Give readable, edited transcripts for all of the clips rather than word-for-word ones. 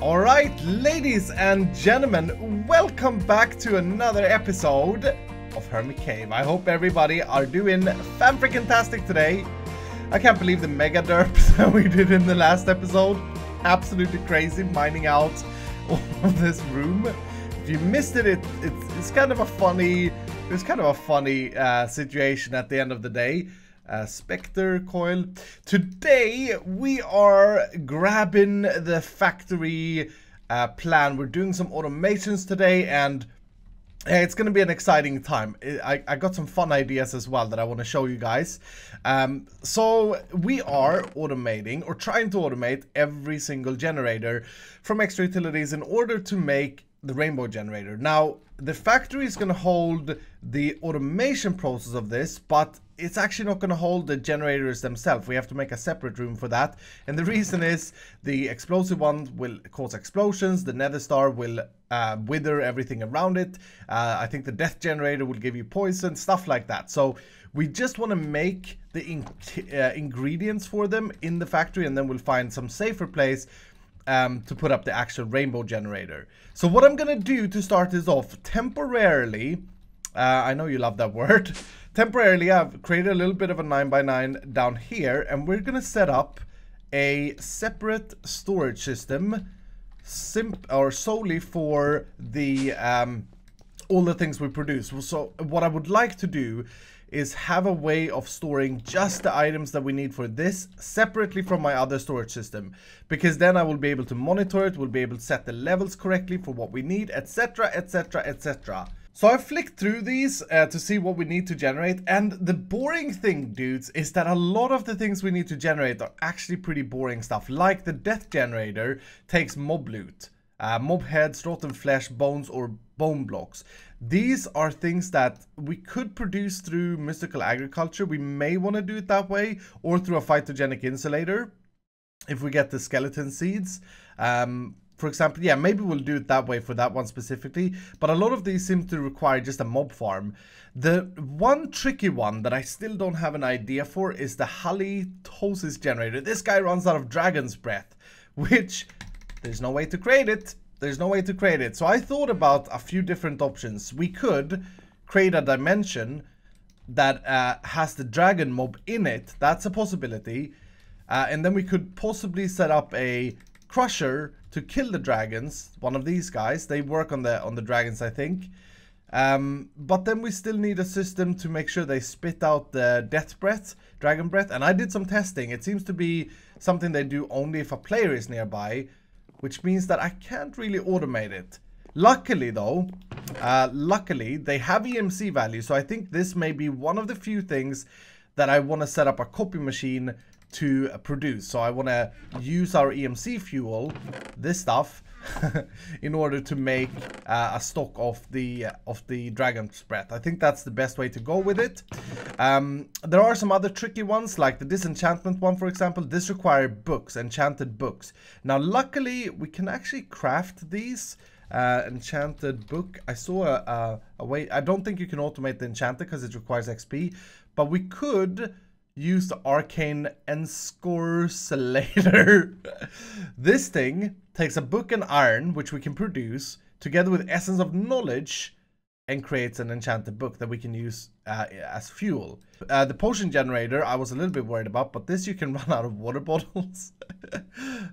Alright, ladies and gentlemen, welcome back to another episode of Hermit Cave. I hope everybody are doing fan-freaking-tastic today. I can't believe the mega derp that we did in the last episode. Absolutely crazy, mining out all of this room. If you missed it, it's kind of a funny, situation at the end of the day. Spectre coil. Today we are grabbing the factory plan. We're doing some automations today, and it's going to be an exciting time. I got some fun ideas as well that I want to show you guys. So we are automating, or trying to automate, every single generator from extra utilities in order to make the rainbow generator. Now the factory is going to hold the automation process of this, but it's actually not going to hold the generators themselves. We have to make a separate room for that, and the reason is the explosive one will cause explosions, the nether star will wither everything around it, I think the death generator will give you poison, stuff like that. So we just want to make the ingredients for them in the factory, and then we'll find some safer place to put up the actual rainbow generator. So what I'm gonna do to start this off, temporarily, I know you love that word, temporarily I've created a little bit of a 9x9 down here, and we're gonna set up a separate storage system solely for the all the things we produce. So what I would like to do is have a way of storing just the items that we need for this separately from my other storage system, because then I will be able to monitor it, we'll be able to set the levels correctly for what we need, etc, etc, etc. So I flicked through these to see what we need to generate, and the boring thing, dudes, is that a lot of the things we need to generate are actually pretty boring stuff. Like the death generator takes mob loot, mob heads, rotten flesh, bones, or bone blocks. These are things that we could produce through mystical agriculture. We may want to do it that way, or through a phytogenic insulator if we get the skeleton seeds. For example, yeah, maybe we'll do it that way for that one specifically, but a lot of these seem to require just a mob farm. The one tricky one that I still don't have an idea for is the Ptosis generator. This guy runs out of dragon's breath, which there's no way to create it. There's no way to create it. So I thought about a few different options. We could create a dimension that has the dragon mob in it. That's a possibility. And then we could possibly set up a crusher to kill the dragons. One of these guys. They work on the dragons, I think. But then we still need a system to make sure they spit out the death breath, dragon breath. And I did some testing. It seems to be something they do only if a player is nearby, which means that I can't really automate it. Luckily though, they have EMC value, so I think this may be one of the few things that I want to set up a copy machine to produce. So I want to use our EMC fuel, this stuff, in order to make a stock of the dragon's breath. I think that's the best way to go with it. There are some other tricky ones, like the disenchantment one, for example. This requires books, enchanted books. Now luckily we can actually craft these enchanted book. I saw a way. I don't think you can automate the enchanted because it requires XP, but we could use the arcane ensorcelator. This thing takes a book and iron, which we can produce together with essence of knowledge, and creates an enchanted book that we can use as fuel. The potion generator I was a little bit worried about, but this you can run out of water bottles.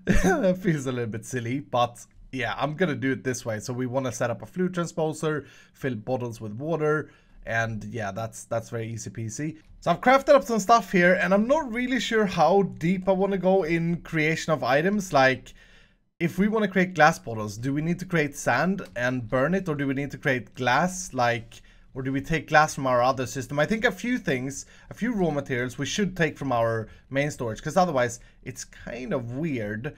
That feels a little bit silly, but yeah, I'm gonna do it this way. So we want to set up a fluid transposer, fill bottles with water, and yeah, that's very easy peasy. So I've crafted up some stuff here, and I'm not really sure how deep I want to go in creation of items. Like, if we want to create glass bottles, do we need to create sand and burn it, or do we need to create glass, like, or do we take glass from our other system? I think a few things, a few raw materials we should take from our main storage, because otherwise it's kind of weird.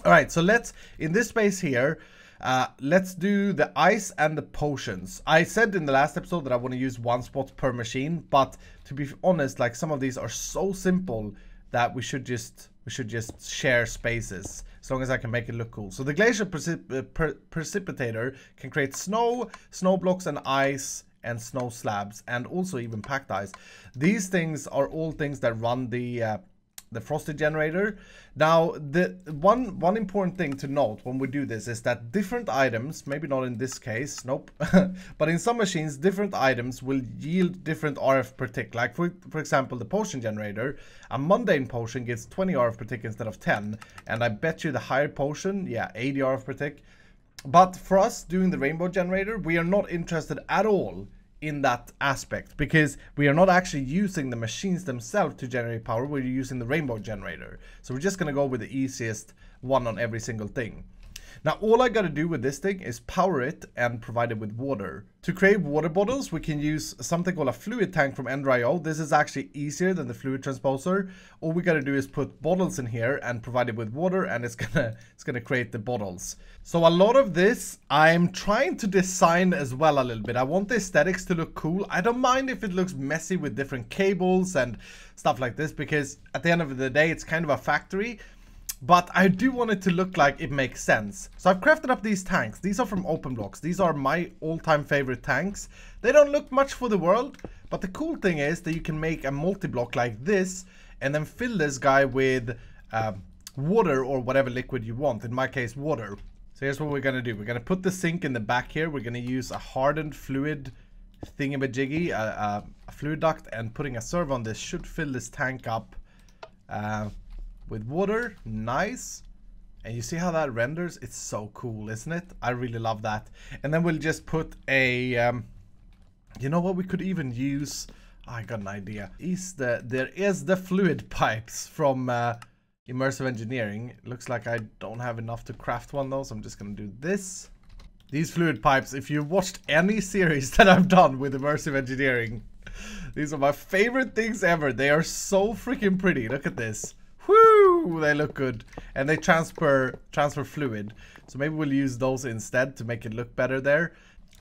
All right, so let's, in this space here, let's do the ice and the potions. I said in the last episode that I want to use one spot per machine, but to be honest, like, some of these are so simple that we should just share spaces, as long as I can make it look cool. So the glacier precipitator can create snow blocks and ice and snow slabs, and also even packed ice. These things are all things that run the the frosted generator. Now, the one important thing to note when we do this is that different items, maybe not in this case, nope, but in some machines, different items will yield different RF per tick. Like for example, the potion generator, a mundane potion gives 20 RF per tick instead of 10, and I bet you the higher potion, yeah, 80 RF per tick. But for us doing the rainbow generator, we are not interested at all in that aspect, because we are not actually using the machines themselves to generate power. We're using the rainbow generator, so we're just gonna go with the easiest one on every single thing. Now all I gotta do with this thing is power it and provide it with water. To create water bottles, we can use something called a fluid tank from Ender.io. This is actually easier than the fluid transposer. All we gotta do is put bottles in here and provide it with water, and it's gonna create the bottles. So a lot of this I'm trying to design as well a little bit. I want the aesthetics to look cool. I don't mind if it looks messy with different cables and stuff like this, because at the end of the day it's kind of a factory. But I do want it to look like it makes sense. So I've crafted up these tanks. These are from OpenBlocks. These are my all-time favorite tanks. They don't look much for the world, but the cool thing is that you can make a multi-block like this and then fill this guy with water or whatever liquid you want. In my case, water. So here's what we're gonna do. We're gonna put the sink in the back here. We're gonna use a hardened fluid thingamajiggy, a fluid duct, and putting a servo on this should fill this tank up with water. Nice. And you see how that renders? It's so cool, isn't it? I really love that. And then we'll just put a you know what, we could even use, I got an idea. There is the fluid pipes from Immersive Engineering. It looks like I don't have enough to craft one though, so I'm just gonna do this. These fluid pipes, if you've watched any series that I've done with Immersive Engineering, these are my favorite things ever. They are so freaking pretty. Look at this. Woo! They look good, and they transfer fluid. So maybe we'll use those instead to make it look better there.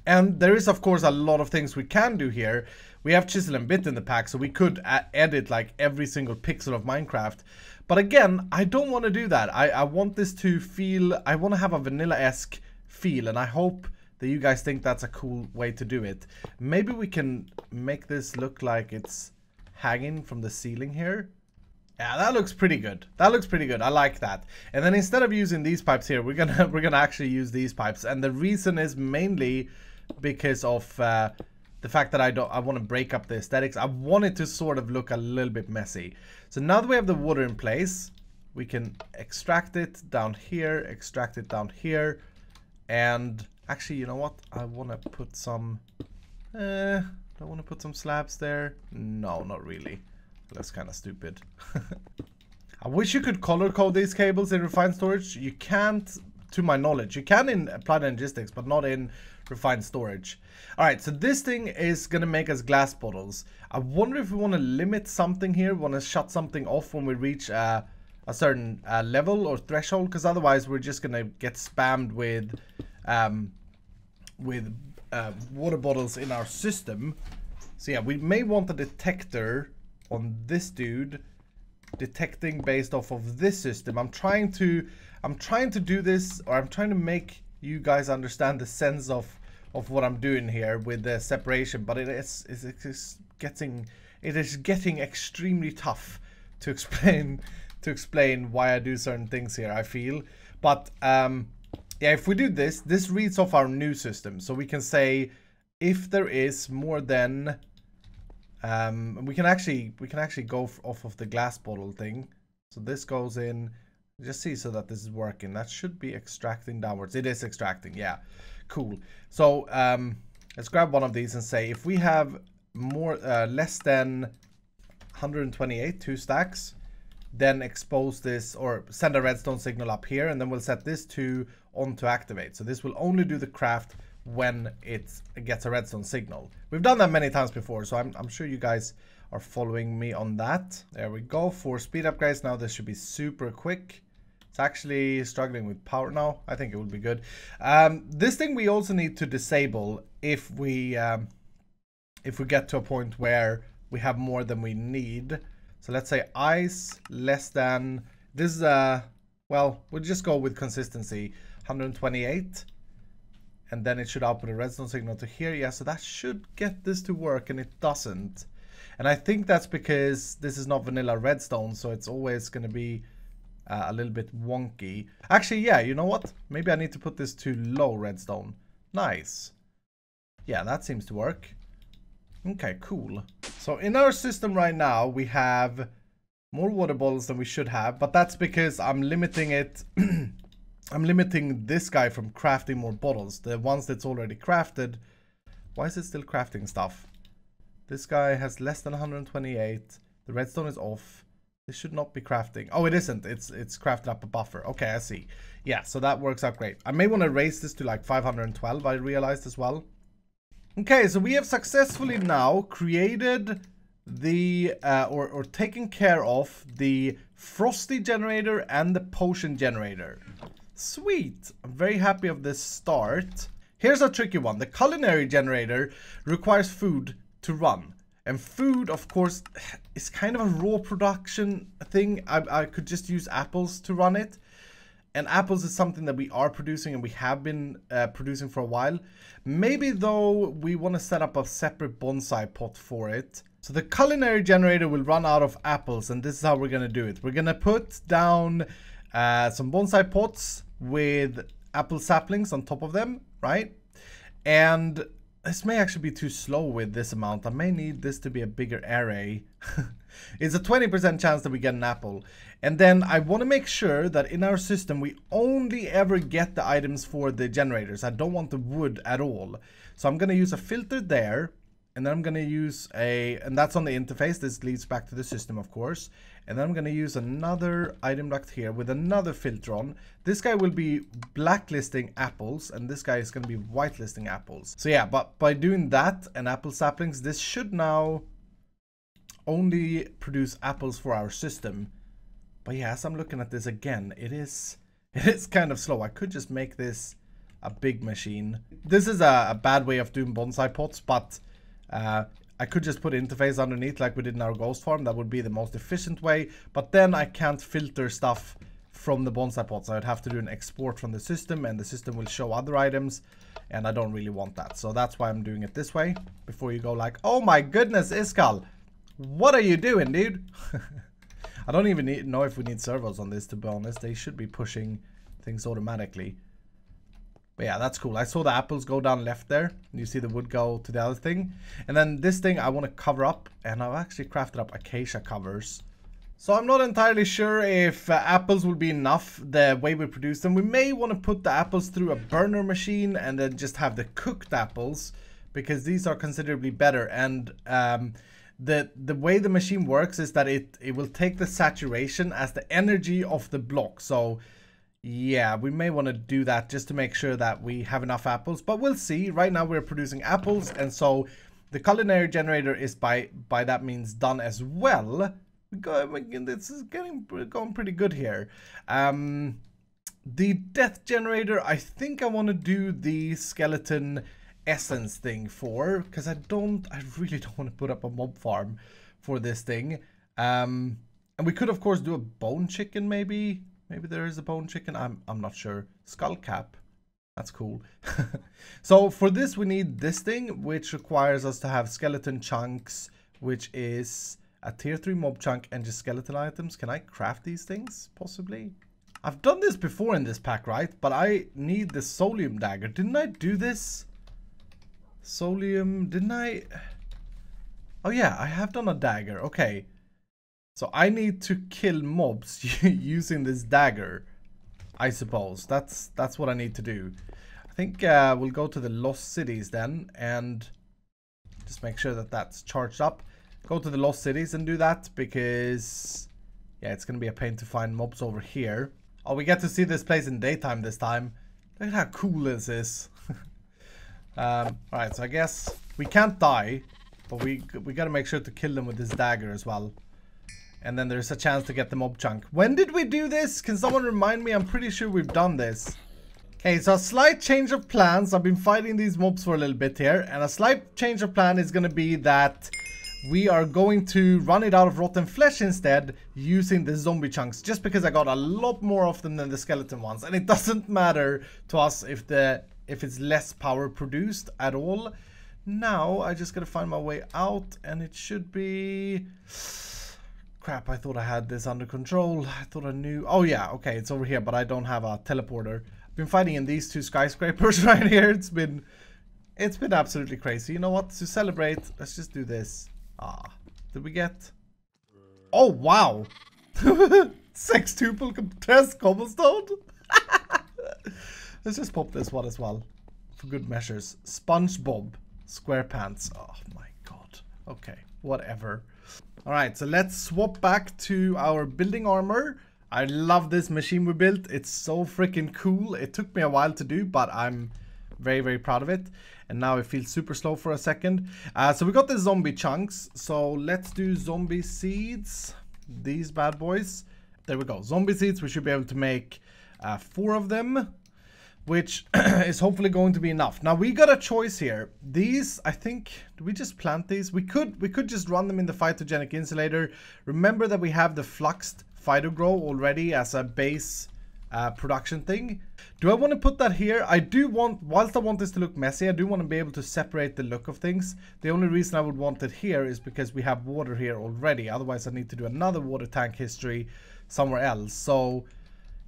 And there is of course a lot of things we can do here. We have chisel and bit in the pack, so we could edit like every single pixel of Minecraft. But again, I don't want to do that. I want this to feel, I want to have a vanilla-esque feel, and I hope that you guys think that's a cool way to do it. Maybe we can make this look like it's hanging from the ceiling here. Yeah, that looks pretty good. That looks pretty good. I like that. And then instead of using these pipes here, we're gonna actually use these pipes. And the reason is mainly because of the fact that I want to break up the aesthetics. I want it to sort of look a little bit messy. So now that we have the water in place, we can extract it down here, extract it down here, and actually, you know what? I want to put some. Do I want to put some slabs there? No, not really. That's kind of stupid. I wish you could color code these cables in refined storage. You can't, to my knowledge. You can in applied logistics, but not in refined storage. Alright, so this thing is going to make us glass bottles. I wonder if we want to limit something here. We want to shut something off when we reach a certain level or threshold, because otherwise we're just going to get spammed with water bottles in our system. So yeah, we may want a detector on this dude, detecting based off of this system. I'm trying to do this, or I'm trying to make you guys understand the sense of what I'm doing here with the separation, but it is getting extremely tough to explain why I do certain things here, I feel. But yeah, if we do this reads off our new system, so we can say if there is more than we can actually go off of the glass bottle thing. So this goes in, just see so that this is working. That should be extracting downwards. It is extracting, yeah, cool. So let's grab one of these and say if we have more less than 128, 2 stacks, then expose this or send a redstone signal up here, and then we'll set this to on to activate. So this will only do the craft when it gets a redstone signal. We've done that many times before, so I'm sure you guys are following me on that. There we go. For speed up, guys, now this should be super quick. It's actually struggling with power now. I think it will be good. This thing we also need to disable if we get to a point where we have more than we need. So let's say ice less than this is well, we'll just go with consistency 128. And then it should output a redstone signal to here. Yeah, so that should get this to work, and it doesn't. And I think that's because this is not vanilla redstone, so it's always going to be a little bit wonky. Actually, yeah, you know what? Maybe I need to put this to low redstone. Nice. Yeah, that seems to work. Okay, cool. So in our system right now, we have more water bottles than we should have, but that's because I'm limiting it. I'm limiting this guy from crafting more bottles. The ones that's already crafted. Why is it still crafting stuff? This guy has less than 128. The redstone is off. This should not be crafting. Oh, it isn't. It's crafted up a buffer. Okay, I see. Yeah, so that works out great. I may want to raise this to like 512, I realized as well. Okay, so we have successfully now created the, or taken care of the frosty generator and the potion generator. Sweet. I'm very happy of this start. Here's a tricky one. The culinary generator requires food to run. And food, of course, is kind of a raw production thing. I could just use apples to run it. And apples is something that we are producing and we have been producing for a while. Maybe, though, we want to set up a separate bonsai pot for it. So the culinary generator will run out of apples, and this is how we're going to do it. We're going to put down some bonsai pots with apple saplings on top of them, right? And this may actually be too slow with this amount. I may need this to be a bigger array. It's a 20% chance that we get an apple. And then I want to make sure that in our system we only ever get the items for the generators. I don't want the wood at all. So I'm going to use a filter there. And then I'm going to use and that's on the interface. This leads back to the system, of course. And then I'm going to use another item duct here with another filter on. This guy will be blacklisting apples, and this guy is going to be whitelisting apples. So yeah, but by doing that and apple saplings, this should now only produce apples for our system. But yeah, as I'm looking at this again, it is kind of slow. I could just make this a big machine. This is a bad way of doing bonsai pots, but I could just put interface underneath like we did in our ghost farm. That would be the most efficient way. But then I can't filter stuff from the bonsai pots. I'd have to do an export from the system, and the system will show other items. And I don't really want that. So that's why I'm doing it this way. Before you go like, oh my goodness, Iskal, what are you doing, dude? I don't even know if we need servos on this, to be honest. They should be pushing things automatically. But yeah, that's cool. I saw the apples go down left there. You see the wood go to the other thing. And then this thing I want to cover up. And I've actually crafted up acacia covers. So I'm not entirely sure if apples will be enough the way we produce them. We may want to put the apples through a burner machine and then just have the cooked apples, because these are considerably better. And the way the machine works is that it will take the saturation as the energy of the block. So yeah, we may want to do that just to make sure that we have enough apples, but we'll see. Right now we're producing apples, and so the culinary generator is by that means done as well. This is going pretty good here. The death generator, I think I want to do the skeleton essence thing for, because I really don't want to put up a mob farm for this thing. And we could of course do a bone chicken maybe. Maybe there is a bone chicken. I'm not sure. Skull cap. That's cool. So for this we need this thing, which requires us to have skeleton chunks, which is a tier 3 mob chunk and just skeleton items. Can I craft these things? Possibly. I've done this before in this pack, right? But I need the solium dagger. Didn't I do this? Solium, didn't I? Oh yeah, I have done a dagger. Okay. So I need to kill mobs using this dagger, I suppose. That's what I need to do. I think we'll go to the Lost Cities then and just make sure that that's charged up. Go to the Lost Cities and do that, because yeah, it's going to be a pain to find mobs over here. Oh, we get to see this place in daytime this time. Look at how cool this is. Alright, so I guess we can't die, but we got to make sure to kill them with this dagger as well. And then there's a chance to get the mob chunk. When did we do this? Can someone remind me? I'm pretty sure we've done this. Okay, so a slight change of plans. I've been fighting these mobs for a little bit here. And a slight change of plan is going to be that we are going to run it out of rotten flesh instead, using the zombie chunks. Just because I got a lot more of them than the skeleton ones. And it doesn't matter to us if it's less power produced at all. now I just gotta find my way out, and it should be... Crap, I thought I had this under control. I thought I knew... Oh yeah, okay, it's over here, but I don't have a teleporter. I've been fighting in these two skyscrapers right here. It's been absolutely crazy. You know what? To celebrate, let's just do this. Did we get... Oh, wow! Sextuple compressed cobblestone? Let's just pop this one as well. For good measures. SpongeBob SquarePants. Oh my god. Okay, whatever. Alright, so let's swap back to our building armor. I love this machine we built. It's so freaking cool. It took me a while to do, but I'm very, very proud of it. And now it feels super slow for a second. So we got the zombie chunks. So let's do zombie seeds. These bad boys. There we go. Zombie seeds. We should be able to make 4 of them, which is hopefully going to be enough. Now we got a choice here. These, I think, do we just plant these? We could just run them in the phytogenic insulator. Remember that we have the fluxed phytogrow already as a base production thing. Do I want to put that here? I do want, whilst I want this to look messy, I do want to be able to separate the look of things. The only reason I would want it here is because we have water here already. Otherwise I need to do another water tank history somewhere else. So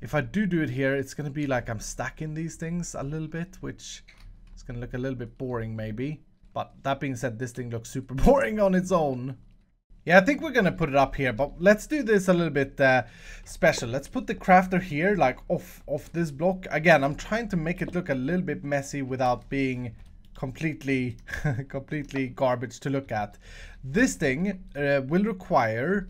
if I do it here, it's going to be like I'm stacking these things a little bit, which is going to look a little bit boring maybe. But that being said, this thing looks super boring on its own. Yeah, I think we're going to put it up here, but let's do this a little bit special. Let's put the crafter here, like off this block. Again, I'm trying to make it look a little bit messy without being completely garbage to look at. This thing will require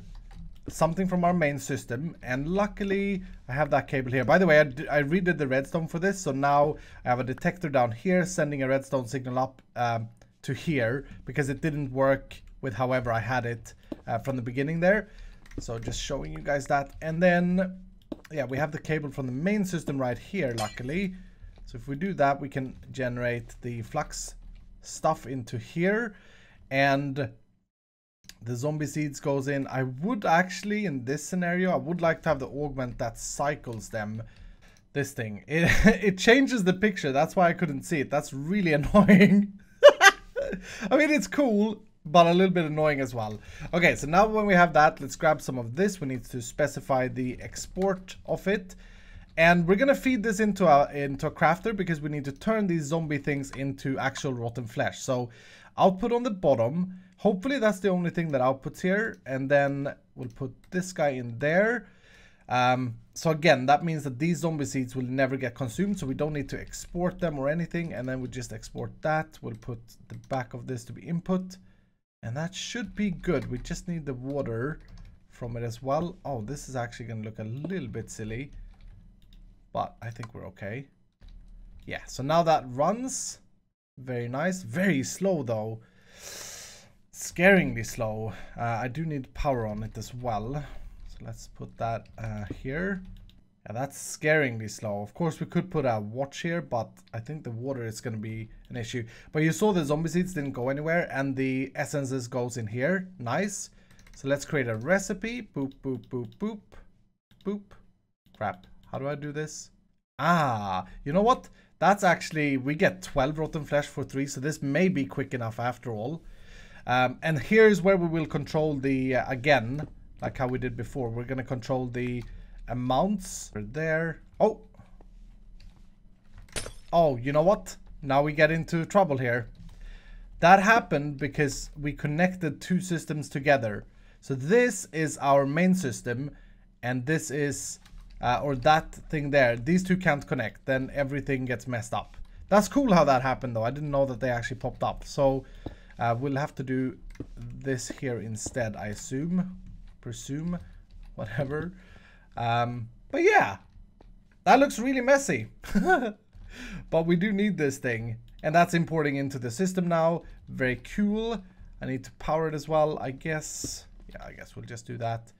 something from our main system, and luckily I have that cable here. By the way, I redid the redstone for this, so now I have a detector down here sending a redstone signal up to here, because it didn't work with however I had it from the beginning there. So just showing you guys that. And then yeah, we have the cable from the main system right here, luckily. So if we do that, we can generate the flux stuff into here, and the zombie seeds goes in. I would actually, in this scenario, I would like to have the augment that cycles them. This thing, it changes the picture. That's why I couldn't see it. That's really annoying. I mean, it's cool, but a little bit annoying as well. Okay, so now when we have that, let's grab some of this. We need to specify the export of it. And we're going to feed this into a crafter, because we need to turn these zombie things into actual rotten flesh. So output on the bottom. Hopefully that's the only thing that outputs here. And then we'll put this guy in there. So again, that means that these zombie seeds will never get consumed. So we don't need to export them or anything. And then we just export that. We'll put the back of this to be input. And that should be good. We just need the water from it as well. Oh, this is actually going to look a little bit silly, but I think we're okay. Yeah, so now that runs. Very nice. Very slow though. Scaringly slow. I do need power on it as well. So let's put that here. Yeah, that's scaringly slow. Of course, we could put a watch here, but I think the water is going to be an issue. But you saw the zombie seeds didn't go anywhere, and the essences goes in here. Nice. So let's create a recipe. Boop, boop, boop, boop, boop. Crap. How do I do this? Ah, you know what? That's actually, we get 12 rotten flesh for 3, so this may be quick enough after all. And here's where we will control the, again, like how we did before. We're going to control the amounts. There. Oh, you know what? Now we get into trouble here. That happened because we connected 2 systems together. So this is our main system, and this is, or that thing there. These 2 can't connect. Then everything gets messed up. That's cool how that happened though. I didn't know that they actually popped up. So we'll have to do this here instead, I presume, whatever. But yeah, that looks really messy. But we do need this thing, and that's importing into the system now. Very cool. I need to power it as well, I guess. Yeah, I guess we'll just do that.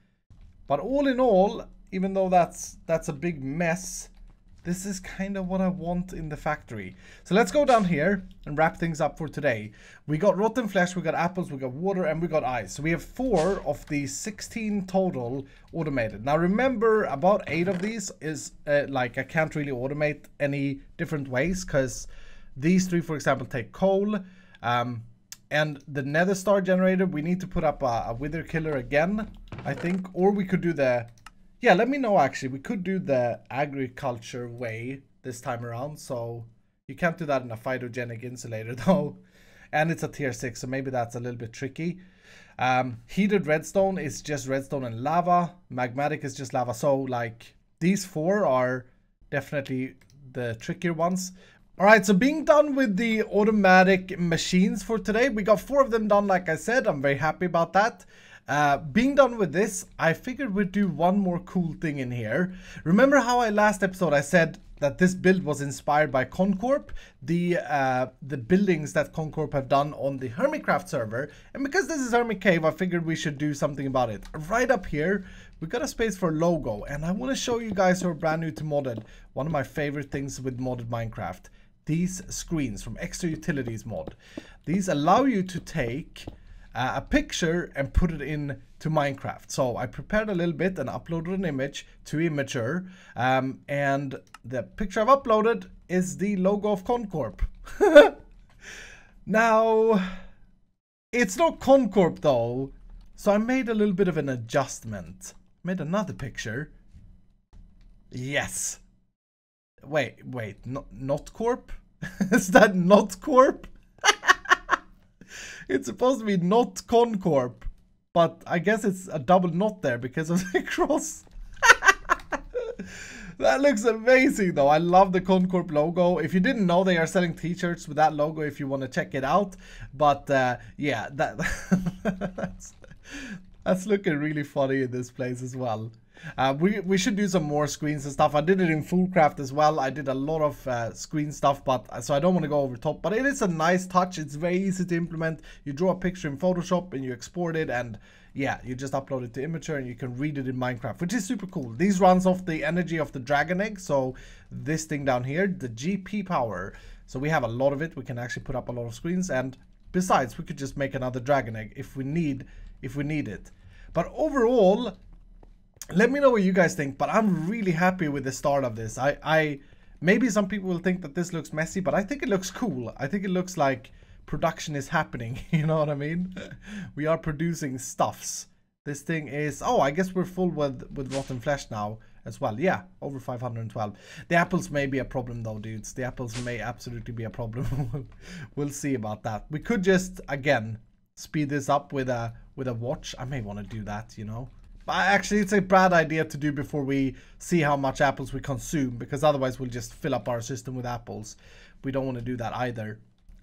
But all in all, even though that's a big mess, this is kind of what I want in the factory. So let's go down here and wrap things up for today. We got rotten flesh, we got apples, we got water, and we got ice. So we have 4 of the 16 total automated. Now remember, about 8 of these is like I can't really automate any different ways, because these 3, for example, take coal. And the nether star generator, we need to put up a wither killer again, I think. Or we could do the... Yeah, let me know actually. We could do the agriculture way this time around. So you can't do that in a phytogenic insulator though. And it's a tier 6, so maybe that's a little bit tricky. Heated redstone is just redstone and lava. Magmatic is just lava. So like these 4 are definitely the trickier ones. Alright, so being done with the automatic machines for today. We got 4 of them done, like I said. I'm very happy about that. Being done with this, I figured we'd do one more cool thing in here. Remember how last episode I said that this build was inspired by Corp, the buildings that Corp have done on the Hermitcraft server. And because this is Hermit Cave, I figured we should do something about it. Right up here, we got a space for a logo. And I want to show you guys who are brand new to modded, one of my favorite things with modded Minecraft. These screens from Extra Utilities mod. These allow you to take a picture and put it in to Minecraft. So I prepared a little bit and uploaded an image to Imager. And the picture I've uploaded is the logo of Corp. Now, it's not Corp though. So I made a little bit of an adjustment. Made another picture. Yes. Wait, not Corp? Is that not Corp? It's supposed to be not Corp, but I guess it's a double not there because of the cross. That looks amazing though. I love the Corp logo. If you didn't know, they are selling t-shirts with that logo if you want to check it out. But yeah, that's looking really funny in this place as well. We should do some more screens and stuff. I did it in Fullcraft as well. I did a lot of screen stuff, but so I don't want to go over top. But it is a nice touch. It's very easy to implement. You draw a picture in Photoshop and you export it, and yeah, you just upload it to Imager and you can read it in Minecraft, which is super cool. These runs off the energy of the dragon egg. So this thing down here, the GP power. So we have a lot of it. We can actually put up a lot of screens, and besides, we could just make another dragon egg if we need it. But overall, let me know what you guys think, but I'm really happy with the start of this. Maybe some people will think that this looks messy, but I think it looks cool. I think it looks like production is happening, you know what I mean? We are producing stuffs. This thing is, oh, I guess we're full with rotten flesh now as well. Yeah, over 512. The apples may be a problem though, dudes. The apples may absolutely be a problem. We'll see about that. We could just, again, speed this up with a watch. I may want to do that, you know. Actually, it's a bad idea to do before we see how much apples we consume, because otherwise we'll just fill up our system with apples. We don't want to do that either.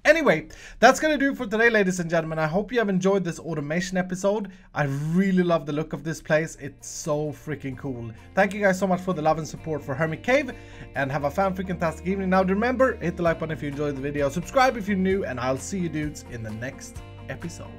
Anyway, that's going to do it for today, ladies and gentlemen. I hope you have enjoyed this automation episode. I really love the look of this place. It's so freaking cool. Thank you guys so much for the love and support for Hermit Cave, and have a fan-freaking-tastic evening. Now, remember, hit the like button if you enjoyed the video, subscribe if you're new, and I'll see you dudes in the next episode.